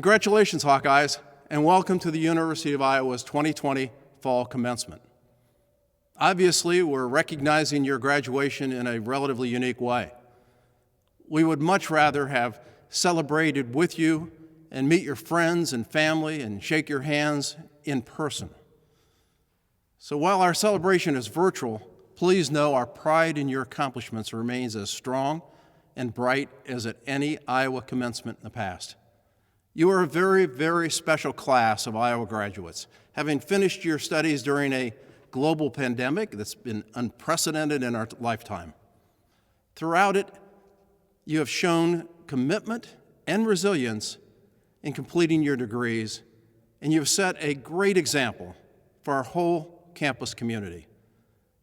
Congratulations, Hawkeyes, and welcome to the University of Iowa's 2020 Fall Commencement. Obviously, we're recognizing your graduation in a relatively unique way. We would much rather have celebrated with you and meet your friends and family and shake your hands in person. So while our celebration is virtual, please know our pride in your accomplishments remains as strong and bright as at any Iowa commencement in the past. You are a very, very special class of Iowa graduates, having finished your studies during a global pandemic that's been unprecedented in our lifetime. Throughout it, you have shown commitment and resilience in completing your degrees, and you have set a great example for our whole campus community.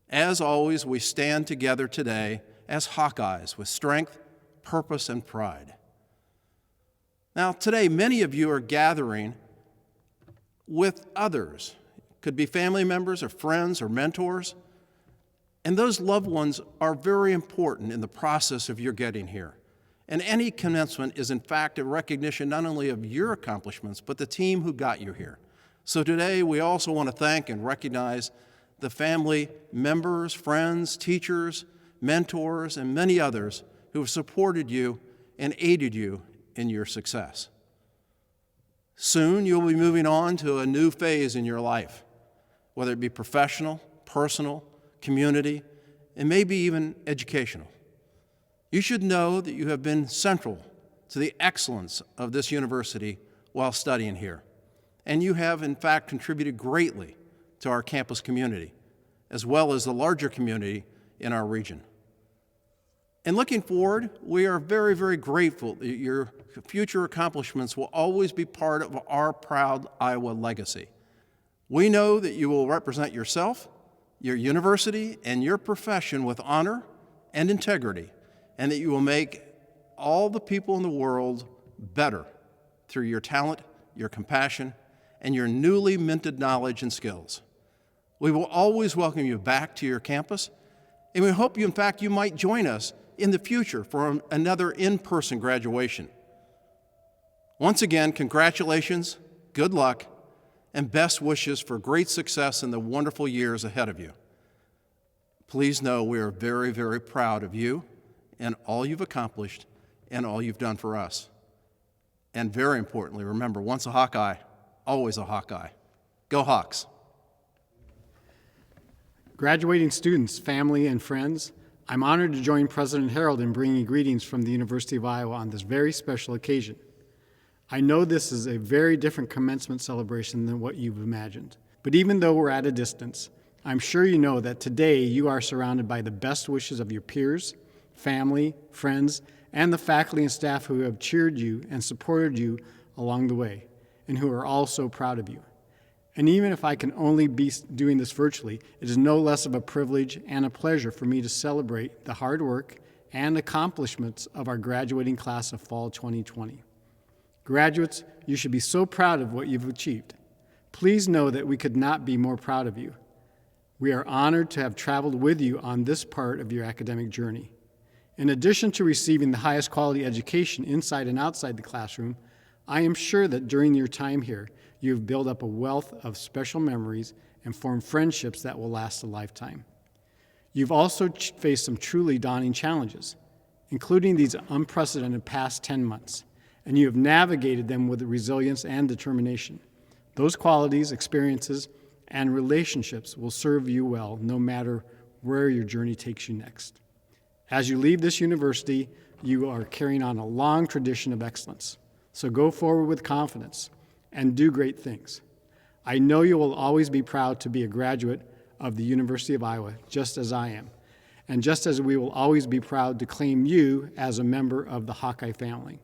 As always, we stand together today as Hawkeyes with strength, purpose, and pride. Now, today, many of you are gathering with others. Could be family members or friends or mentors. And those loved ones are very important in the process of your getting here. And any commencement is, in fact, a recognition not only of your accomplishments, but the team who got you here. So today, we also want to thank and recognize the family members, friends, teachers, mentors, and many others who have supported you and aided you in your success. Soon, you'll be moving on to a new phase in your life, whether it be professional, personal, community, and maybe even educational. You should know that you have been central to the excellence of this university while studying here. And you have, in fact, contributed greatly to our campus community, as well as the larger community in our region. And looking forward, we are very, very grateful that your future accomplishments will always be part of our proud Iowa legacy. We know that you will represent yourself, your university, and your profession with honor and integrity, and that you will make all the people in the world better through your talent, your compassion, and your newly minted knowledge and skills. We will always welcome you back to your campus, and we hope you, in fact, you might join us in the future for another in-person graduation. Once again, congratulations, good luck, and best wishes for great success in the wonderful years ahead of you. Please know we are very, very proud of you and all you've accomplished and all you've done for us. And very importantly, remember, once a Hawkeye, always a Hawkeye. Go Hawks. Graduating students, family, and friends, I'm honored to join President Harold in bringing greetings from the University of Iowa on this very special occasion. I know this is a very different commencement celebration than what you've imagined. But even though we're at a distance, I'm sure you know that today you are surrounded by the best wishes of your peers, family, friends, and the faculty and staff who have cheered you and supported you along the way, and who are all so proud of you. And even if I can only be doing this virtually, it is no less of a privilege and a pleasure for me to celebrate the hard work and accomplishments of our graduating class of fall 2020. Graduates, you should be so proud of what you've achieved. Please know that we could not be more proud of you. We are honored to have traveled with you on this part of your academic journey. In addition to receiving the highest quality education inside and outside the classroom, I am sure that during your time here, you have built up a wealth of special memories and formed friendships that will last a lifetime. You've also faced some truly daunting challenges, including these unprecedented past 10 months, and you have navigated them with resilience and determination. Those qualities, experiences, and relationships will serve you well no matter where your journey takes you next. As you leave this university, you are carrying on a long tradition of excellence. So go forward with confidence and do great things. I know you will always be proud to be a graduate of the University of Iowa, just as I am, and just as we will always be proud to claim you as a member of the Hawkeye family.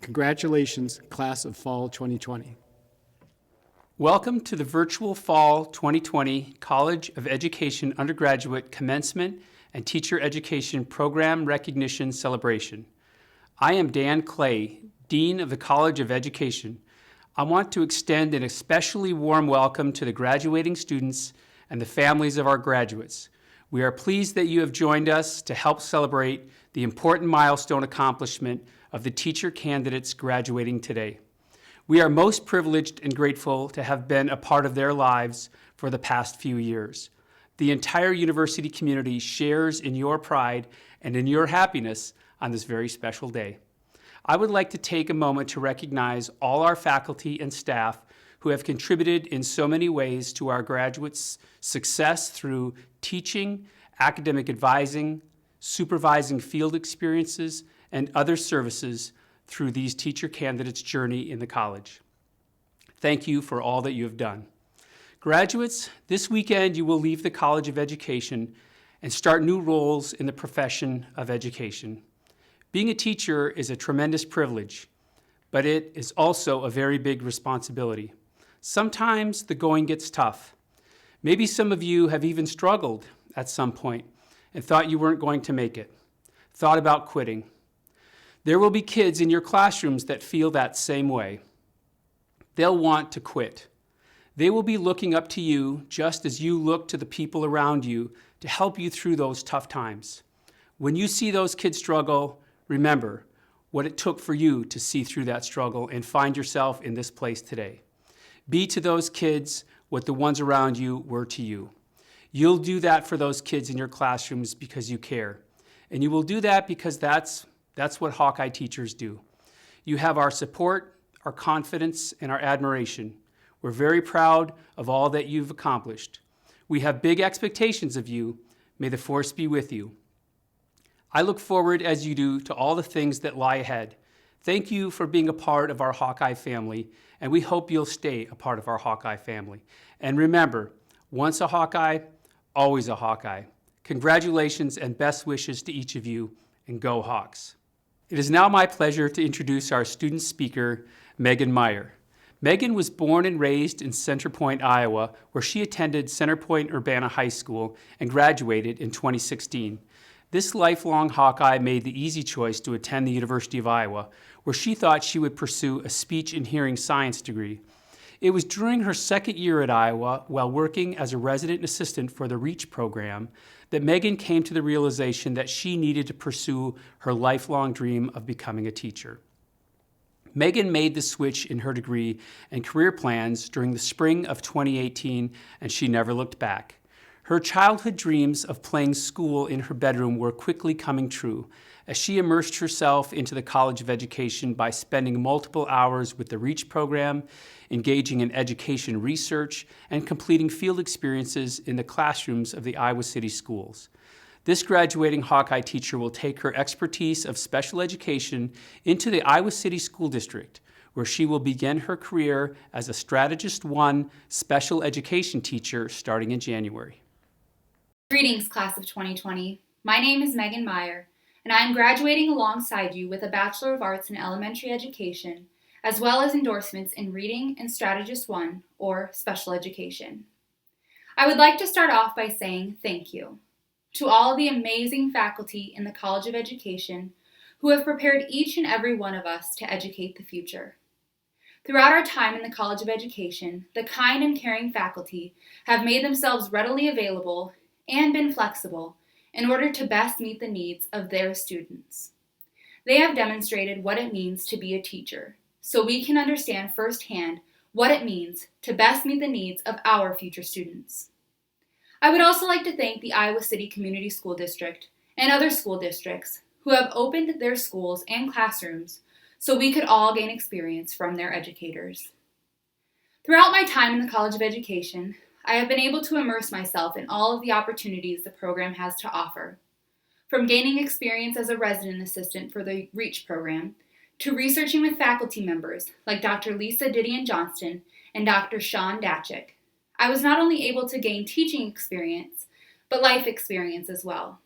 Congratulations, class of fall 2020. Welcome to the virtual Fall 2020 College of Education undergraduate commencement and teacher education program recognition celebration. I am Dan Clay, Dean of the College of Education. I want to extend an especially warm welcome to the graduating students and the families of our graduates. We are pleased that you have joined us to help celebrate the important milestone accomplishment of the teacher candidates graduating today. We are most privileged and grateful to have been a part of their lives for the past few years. The entire university community shares in your pride and in your happiness on this very special day. I would like to take a moment to recognize all our faculty and staff who have contributed in so many ways to our graduates' success through teaching, academic advising, supervising field experiences, and other services through these teacher candidates' journey in the college. Thank you for all that you have done. Graduates, this weekend you will leave the College of Education and start new roles in the profession of education. Being a teacher is a tremendous privilege, but it is also a very big responsibility. Sometimes the going gets tough. Maybe some of you have even struggled at some point and thought you weren't going to make it, thought about quitting. There will be kids in your classrooms that feel that same way. They'll want to quit. They will be looking up to you just as you look to the people around you to help you through those tough times. When you see those kids struggle, remember what it took for you to see through that struggle and find yourself in this place today. Be to those kids what the ones around you were to you. You'll do that for those kids in your classrooms because you care. And you will do that because that's what Hawkeye teachers do. You have our support, our confidence, and our admiration. We're very proud of all that you've accomplished. We have big expectations of you. May the force be with you. I look forward, as you do, to all the things that lie ahead. Thank you for being a part of our Hawkeye family, and we hope you'll stay a part of our Hawkeye family. And remember, once a Hawkeye, always a Hawkeye. Congratulations and best wishes to each of you, and go Hawks. It is now my pleasure to introduce our student speaker, Megan Meyer. Megan was born and raised in Center Point, Iowa, where she attended Center Point Urbana High School and graduated in 2016. This lifelong Hawkeye made the easy choice to attend the University of Iowa, where she thought she would pursue a speech and hearing science degree. It was during her second year at Iowa, while working as a resident assistant for the REACH program, that Megan came to the realization that she needed to pursue her lifelong dream of becoming a teacher. Megan made the switch in her degree and career plans during the spring of 2018, and she never looked back. Her childhood dreams of playing school in her bedroom were quickly coming true as she immersed herself into the College of Education by spending multiple hours with the REACH program, engaging in education research, and completing field experiences in the classrooms of the Iowa City schools. This graduating Hawkeye teacher will take her expertise of special education into the Iowa City School District, where she will begin her career as a Strategist 1 special education teacher starting in January. Greetings, class of 2020. My name is Megan Meyer, and I am graduating alongside you with a Bachelor of Arts in Elementary Education, as well as endorsements in Reading and Strategist 1, or Special Education. I would like to start off by saying thank you to all the amazing faculty in the College of Education who have prepared each and every one of us to educate the future. Throughout our time in the College of Education, the kind and caring faculty have made themselves readily available and been flexible in order to best meet the needs of their students. They have demonstrated what it means to be a teacher, so we can understand firsthand what it means to best meet the needs of our future students. I would also like to thank the Iowa City Community School District and other school districts who have opened their schools and classrooms so we could all gain experience from their educators. Throughout my time in the College of Education, I have been able to immerse myself in all of the opportunities the program has to offer, from gaining experience as a resident assistant for the REACH program to researching with faculty members like Dr. Lisa Didion Johnston and Dr. Sean Datchick. I was not only able to gain teaching experience, but life experience as well.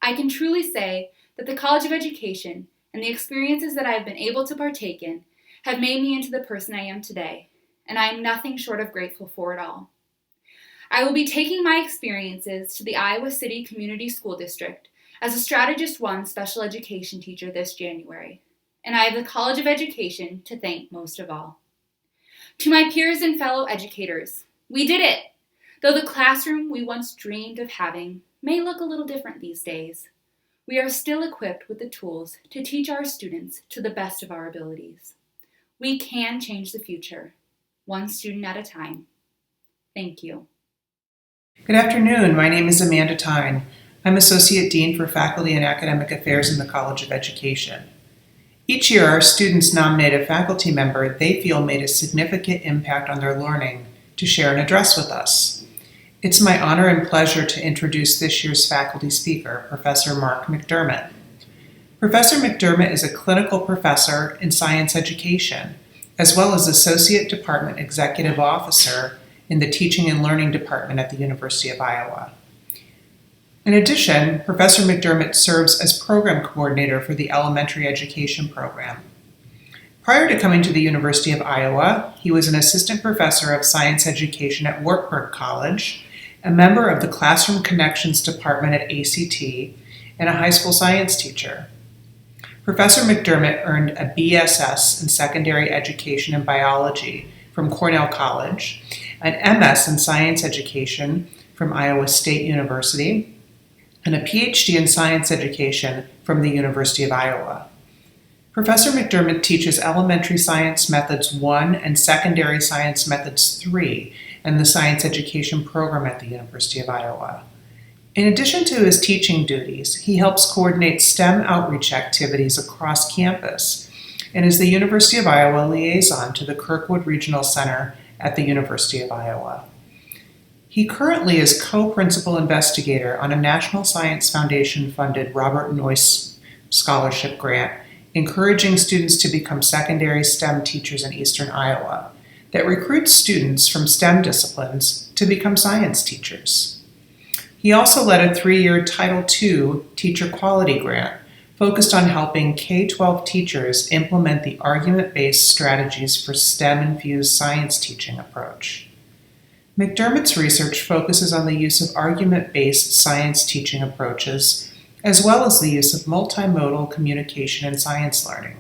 I can truly say that the College of Education and the experiences that I have been able to partake in have made me into the person I am today, and I am nothing short of grateful for it all. I will be taking my experiences to the Iowa City Community School District as a Strategist 1 special education teacher this January, and I have the College of Education to thank most of all. To my peers and fellow educators, we did it! Though the classroom we once dreamed of having may look a little different these days, we are still equipped with the tools to teach our students to the best of our abilities. We can change the future, one student at a time. Thank you. Good afternoon. My name is Amanda Tyne. I'm Associate Dean for Faculty and Academic Affairs in the College of Education. Each year, our students nominate a faculty member they feel made a significant impact on their learning to share an address with us. It's my honor and pleasure to introduce this year's faculty speaker, Professor Mark McDermott. Professor McDermott is a clinical professor in science education, as well as Associate Department Executive Officer in the Teaching and Learning Department at the University of Iowa. In addition, Professor McDermott serves as Program Coordinator for the Elementary Education Program. Prior to coming to the University of Iowa, he was an Assistant Professor of Science Education at Wartburg College, a member of the Classroom Connections Department at ACT, and a high school science teacher. Professor McDermott earned a BSS in Secondary Education and Biology from Cornell College, an MS in Science Education from Iowa State University, and a PhD in Science Education from the University of Iowa. Professor McDermott teaches Elementary Science Methods 1 and Secondary Science Methods 3 in the Science Education program at the University of Iowa. In addition to his teaching duties, he helps coordinate STEM outreach activities across campus and is the University of Iowa liaison to the Kirkwood Regional Center at the University of Iowa. He currently is co-principal investigator on a National Science Foundation-funded Robert Noyce Scholarship Grant, encouraging students to become secondary STEM teachers in Eastern Iowa, that recruits students from STEM disciplines to become science teachers. He also led a 3-year Title II Teacher Quality Grant focused on helping K-12 teachers implement the argument-based strategies for STEM-infused science teaching approach. McDermott's research focuses on the use of argument-based science teaching approaches, as well as the use of multimodal communication in science learning.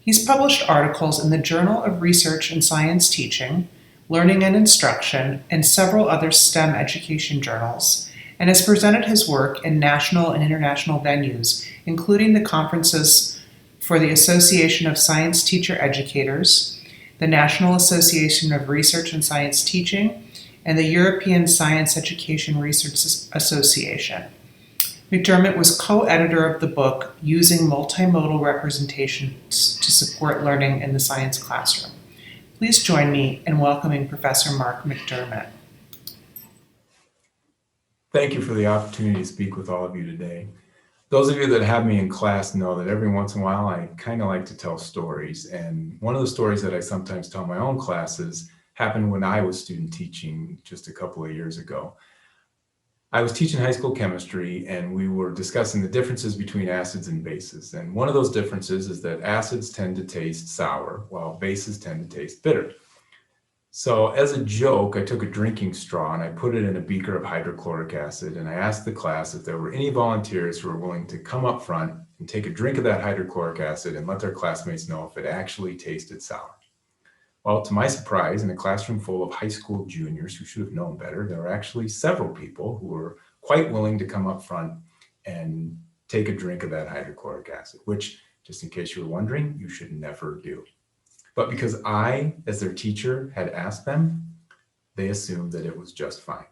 He's published articles in the Journal of Research and Science Teaching, Learning and Instruction, and several other STEM education journals, and has presented his work in national and international venues, including the conferences for the Association of Science Teacher Educators, the National Association of Research and Science Teaching, and the European Science Education Research Association. McDermott was co-editor of the book Using Multimodal Representations to Support Learning in the Science Classroom. Please join me in welcoming Professor Mark McDermott. Thank you for the opportunity to speak with all of you today. Those of you that have me in class know that every once in a while I kind of like to tell stories. And one of the stories that I sometimes tell my own classes happened when I was student teaching just a couple of years ago. I was teaching high school chemistry and we were discussing the differences between acids and bases. And one of those differences is that acids tend to taste sour while bases tend to taste bitter. So as a joke, I took a drinking straw and I put it in a beaker of hydrochloric acid, and I asked the class if there were any volunteers who were willing to come up front and take a drink of that hydrochloric acid and let their classmates know if it actually tasted sour. Well, to my surprise, in a classroom full of high school juniors who should have known better, there were actually several people who were quite willing to come up front and take a drink of that hydrochloric acid, which, just in case you were wondering, you should never do. But because I, as their teacher, had asked them, they assumed that it was just fine.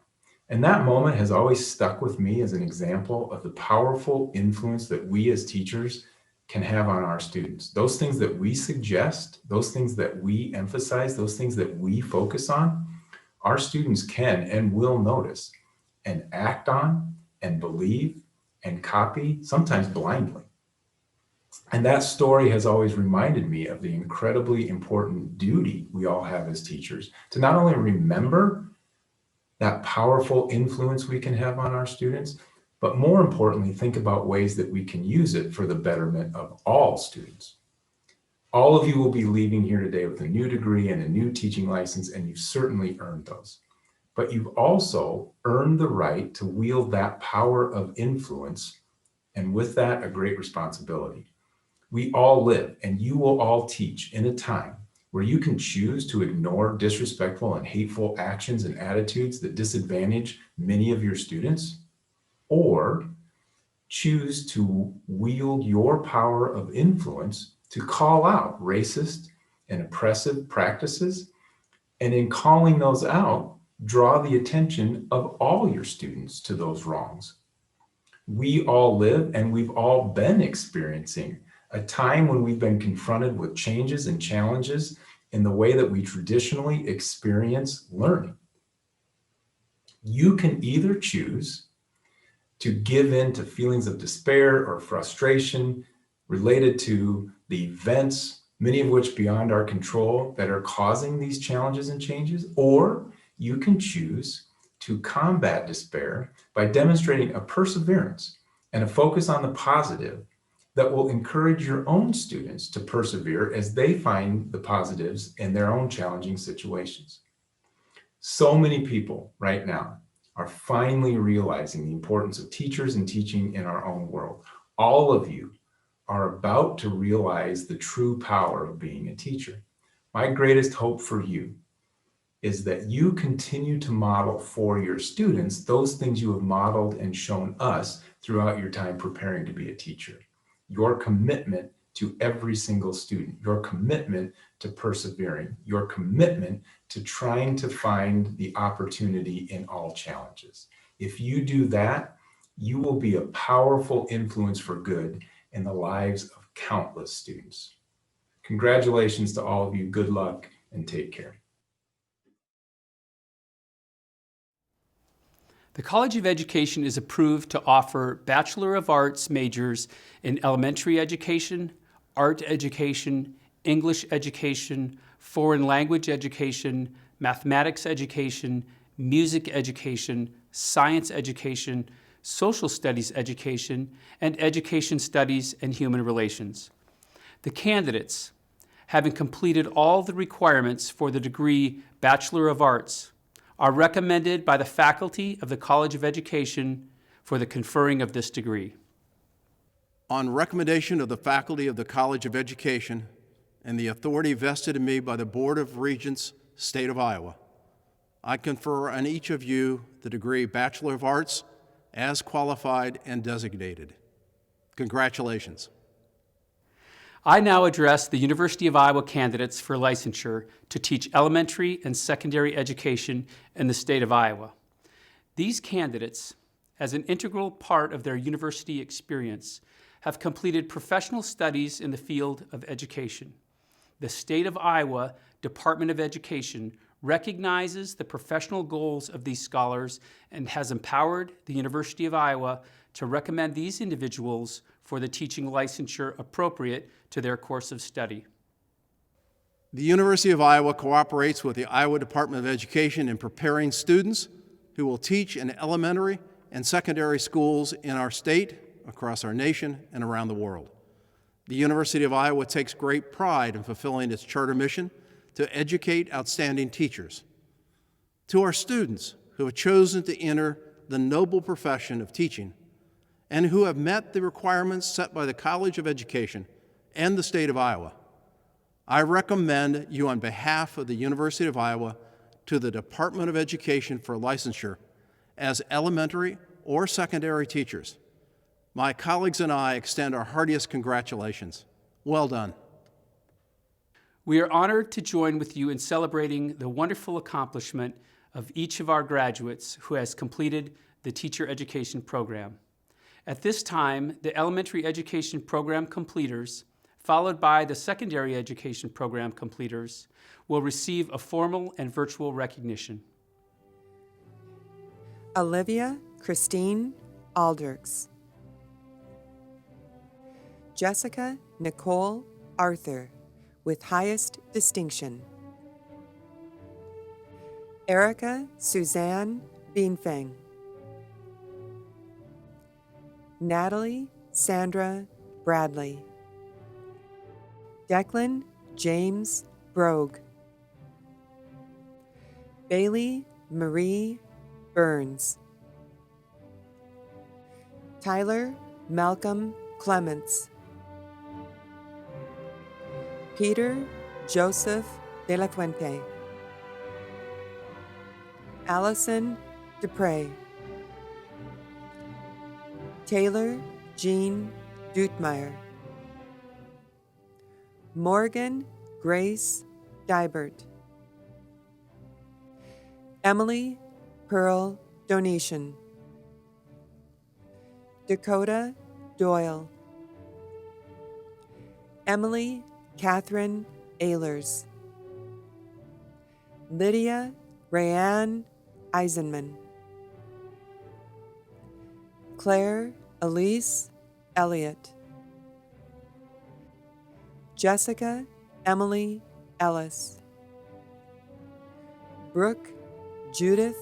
And that moment has always stuck with me as an example of the powerful influence that we as teachers can have on our students. Those things that we suggest, those things that we emphasize, those things that we focus on, our students can and will notice and act on and believe and copy, sometimes blindly. And that story has always reminded me of the incredibly important duty we all have as teachers to not only remember that powerful influence we can have on our students, but more importantly, think about ways that we can use it for the betterment of all students. All of you will be leaving here today with a new degree and a new teaching license, and you've certainly earned those. But you've also earned the right to wield that power of influence, and with that, a great responsibility. We all live, and you will all teach in a time where you can choose to ignore disrespectful and hateful actions and attitudes that disadvantage many of your students, or choose to wield your power of influence to call out racist and oppressive practices. And in calling those out, draw the attention of all your students to those wrongs. We all live and we've all been experiencing a time when we've been confronted with changes and challenges in the way that we traditionally experience learning. You can either choose to give in to feelings of despair or frustration related to the events, many of which beyond our control, that are causing these challenges and changes, or you can choose to combat despair by demonstrating a perseverance and a focus on the positive that will encourage your own students to persevere as they find the positives in their own challenging situations. So many people right now are finally realizing the importance of teachers and teaching in our own world. All of you are about to realize the true power of being a teacher. My greatest hope for you is that you continue to model for your students those things you have modeled and shown us throughout your time preparing to be a teacher. Your commitment to every single student, your commitment to persevering, your commitment to trying to find the opportunity in all challenges. If you do that, you will be a powerful influence for good in the lives of countless students. Congratulations to all of you. Good luck and take care. The College of Education is approved to offer Bachelor of Arts majors in elementary education, art education, English education, foreign language education, mathematics education, music education, science education, social studies education, and education studies and human relations. The candidates, having completed all the requirements for the degree Bachelor of Arts, are recommended by the faculty of the College of Education for the conferring of this degree. On recommendation of the faculty of the College of Education and the authority vested in me by the Board of Regents, State of Iowa, I confer on each of you the degree Bachelor of Arts as qualified and designated. Congratulations. I now address the University of Iowa candidates for licensure to teach elementary and secondary education in the state of Iowa. These candidates, as an integral part of their university experience, have completed professional studies in the field of education. The state of Iowa Department of Education recognizes the professional goals of these scholars and has empowered the University of Iowa to recommend these individuals for the teaching licensure appropriate to their course of study. The University of Iowa cooperates with the Iowa Department of Education in preparing students who will teach in elementary and secondary schools in our state, across our nation, and around the world. The University of Iowa takes great pride in fulfilling its charter mission to educate outstanding teachers. To our students who have chosen to enter the noble profession of teaching and who have met the requirements set by the College of Education and the state of Iowa, I recommend you on behalf of the University of Iowa to the Department of Education for licensure as elementary or secondary teachers. My colleagues and I extend our heartiest congratulations. Well done. We are honored to join with you in celebrating the wonderful accomplishment of each of our graduates who has completed the teacher education program. At this time, the elementary education program completers, followed by the secondary education program completers, will receive a formal and virtual recognition. Olivia Christine Aldrich. Jessica Nicole Arthur, with highest distinction. Erica Suzanne Bienfeng. Natalie Sandra Bradley. Declan James Brogue. Bailey Marie Burns. Tyler Malcolm Clements. Peter Joseph De La Fuente. Allison Dupre. Taylor Jean Dutemeyer. Morgan Grace Dybert. Emily Pearl Donation. Dakota Doyle. Emily Catherine Ehlers. Lydia Rayanne Eisenman. Claire Elise Elliott. Jessica Emily Ellis. Brooke Judith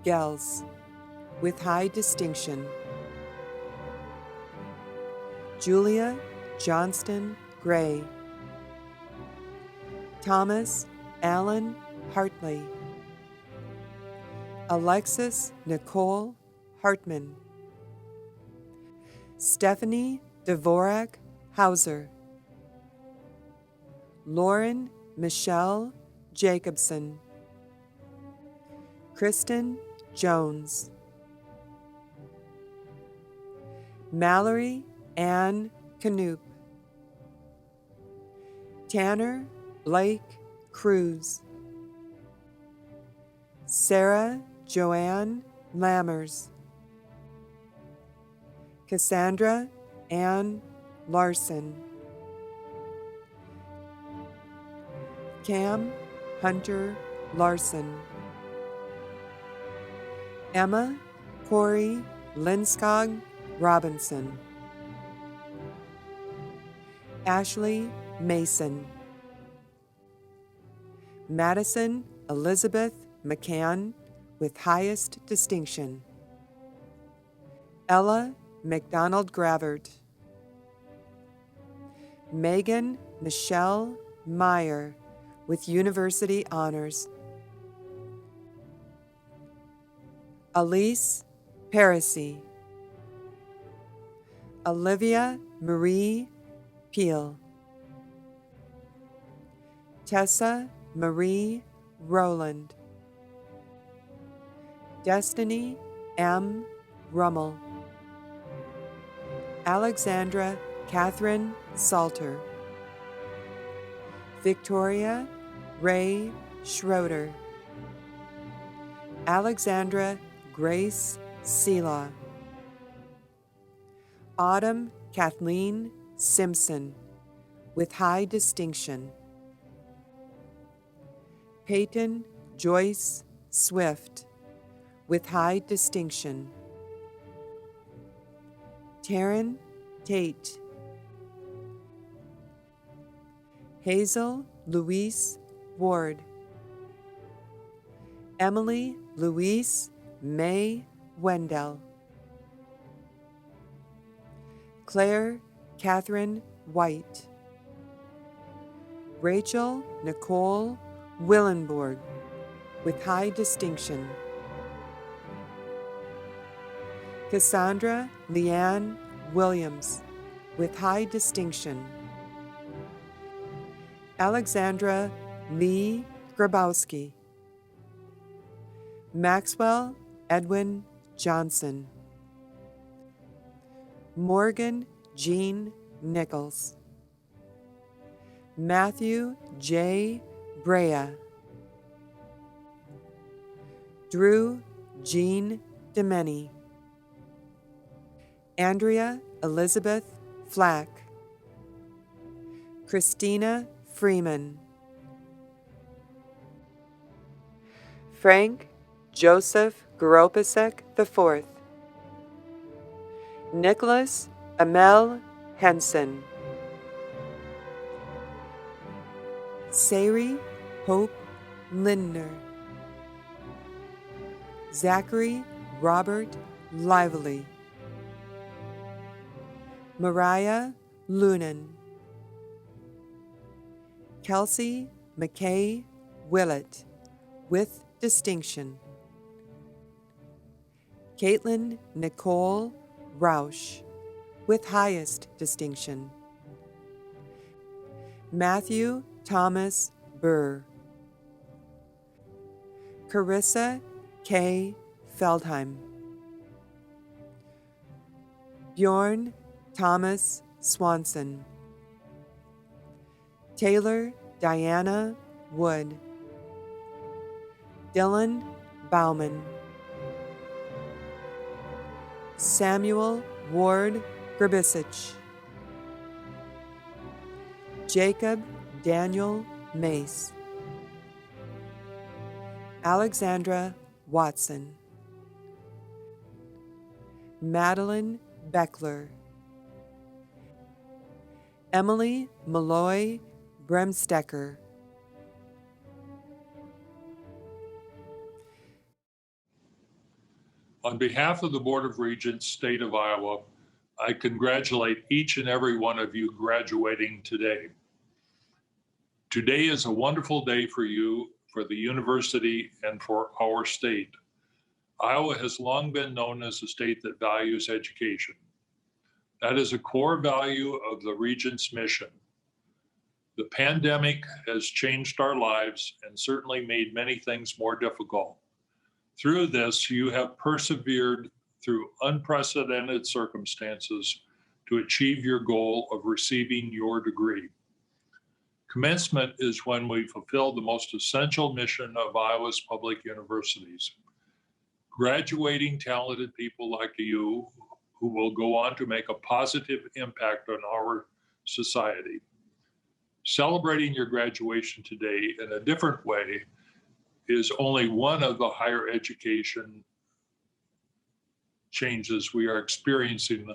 Gels, with high distinction. Julia Johnston Gray. Thomas Allen Hartley. Alexis Nicole Hartman. Stephanie Dvorak Hauser. Lauren Michelle Jacobson. Kristen Jones. Mallory Ann Canoop. Tanner Blake Cruz. Sarah Joanne Lammers. Cassandra Ann Larson. Cam Hunter Larson. Emma Corey Linskog Robinson. Ashley Mason. Madison Elizabeth McCann, with highest distinction. Ella McDonald Gravert. Megan Michelle Meyer, with university honors. Elise Parisi. Olivia Marie Peel. Tessa Marie Rowland. Destiny M. Rummel. Alexandra Catherine Salter. Victoria Ray Schroeder. Alexandra Grace Sela. Autumn Kathleen Simpson, with high distinction. Peyton Joyce Swift, with high distinction. Taryn Tate. Hazel Louise Ward. Emily Louise May Wendell. Claire Catherine White. Rachel Nicole Willenborg, with high distinction. Cassandra Leanne Williams, with high distinction. Alexandra Lee Grabowski. Maxwell Edwin Johnson. Morgan Jean Nichols. Matthew J. Brea. Drew Jean Demeny. Andrea Elizabeth Flack. Christina Freeman. Frank Joseph Garopasek IV. Nicholas Amel Henson. Sari Hope Lindner. Zachary Robert Lively. Mariah Lunan. Kelsey McKay Willett, with distinction. Caitlin Nicole Roush, with highest distinction. Matthew Thomas Burr. Carissa K. Feldheim. Bjorn Thomas Swanson. Taylor Diana Wood, Dylan Bauman, Samuel Ward Grabisich, Jacob Daniel Mace, Alexandra Watson, Madeline Beckler, Emily Malloy Bremstecker, On behalf of the Board of Regents, State of Iowa, I congratulate each and every one of you graduating today. Today is a wonderful day for you, for the university, and for our state. Iowa has long been known as a state that values education. That is a core value of the Regents' mission. The pandemic has changed our lives and certainly made many things more difficult. Through this, you have persevered through unprecedented circumstances to achieve your goal of receiving your degree. Commencement is when we fulfill the most essential mission of Iowa's public universities. Graduating talented people like you who will go on to make a positive impact on our society. Celebrating your graduation today in a different way is only one of the higher education changes we are experiencing,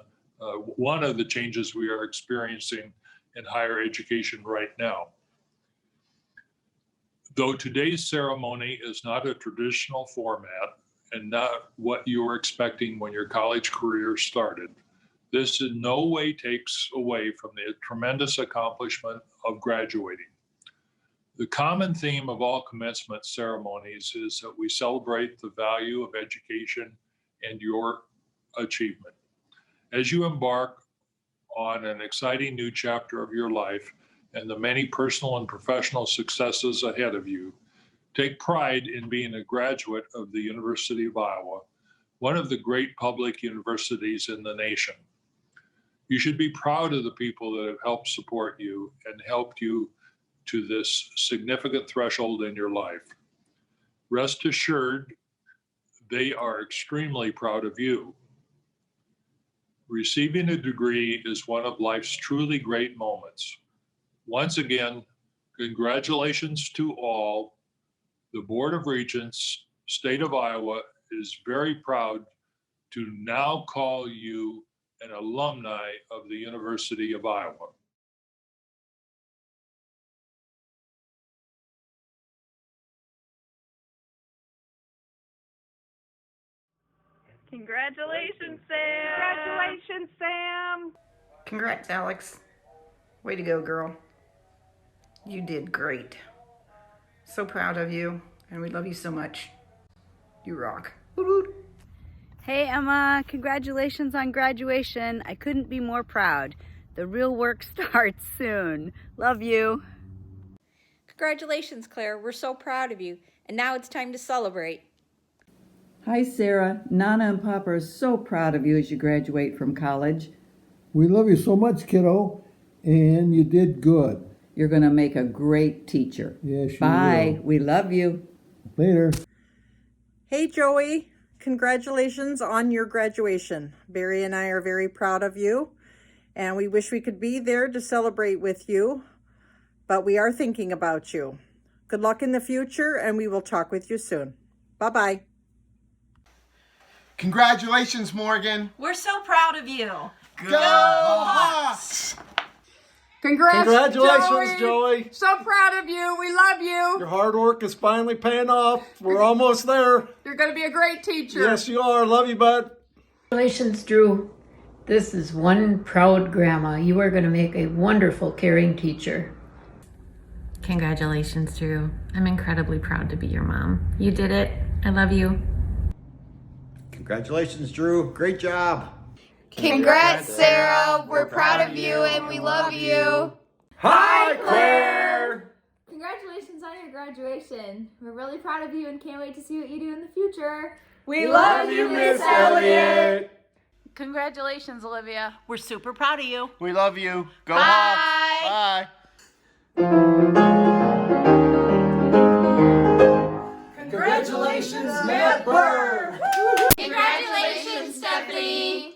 one of the changes we are experiencing in higher education right now. Though today's ceremony is not a traditional format and not what you were expecting when your college career started, this in no way takes away from the tremendous accomplishment of graduating. The common theme of all commencement ceremonies is that we celebrate the value of education and your achievement. As you embark on an exciting new chapter of your life and the many personal and professional successes ahead of you, take pride in being a graduate of the University of Iowa, one of the great public universities in the nation. You should be proud of the people that have helped support you and helped you to this significant threshold in your life. Rest assured, they are extremely proud of you. Receiving a degree is one of life's truly great moments. Once again, congratulations to all. The Board of Regents, State of Iowa, is very proud to now call you an alumni of the University of Iowa. Congratulations, Sam! Congratulations, Sam! Congrats, Alex. Way to go, girl. You did great. So proud of you, and we love you so much. You rock. Woot-woot. Hey, Emma. Congratulations on graduation. I couldn't be more proud. The real work starts soon. Love you. Congratulations, Claire. We're so proud of you. And now it's time to celebrate. Hi, Sarah. Nana and Papa are so proud of you as you graduate from college. We love you so much, kiddo, and you did good. You're going to make a great teacher. Yes, you Bye. will. We love you. Later. Hey, Joey. Congratulations on your graduation. Barry and I are very proud of you, and we wish we could be there to celebrate with you, but we are thinking about you. Good luck in the future, and we will talk with you soon. Bye-bye. Congratulations, Morgan. We're so proud of you. Go Hawks! Congratulations, Joey. So proud of you. We love you. Your hard work is finally paying off. We're almost there. You're going to be a great teacher. Yes, you are. Love you, bud. Congratulations, Drew. This is one proud grandma. You are going to make a wonderful, caring teacher. Congratulations, Drew. I'm incredibly proud to be your mom. You did it. I love you. Congratulations, Drew. Great job. Congrats, Sarah. We're proud of you and we love you. Hi, Claire. Congratulations on your graduation. We're really proud of you and can't wait to see what you do in the future. We love you, Miss Elliott. Congratulations, Olivia. We're super proud of you. We love you. Go Hawks. Bye. Get burned! Congratulations, Stephanie!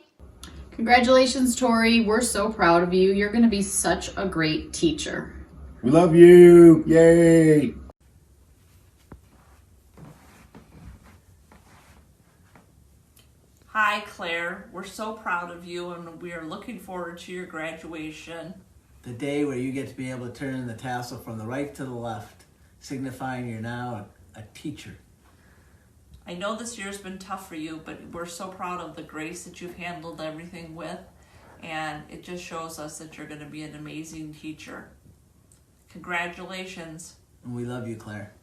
Congratulations, Tori. We're so proud of you. You're going to be such a great teacher. We love you. Yay. Hi, Claire. We're so proud of you and we are looking forward to your graduation. The day where you get to be able to turn the tassel from the right to the left, signifying you're now a teacher. I know this year's been tough for you, but we're so proud of the grace that you've handled everything with, and it just shows us that you're going to be an amazing teacher. Congratulations. And we love you, Claire.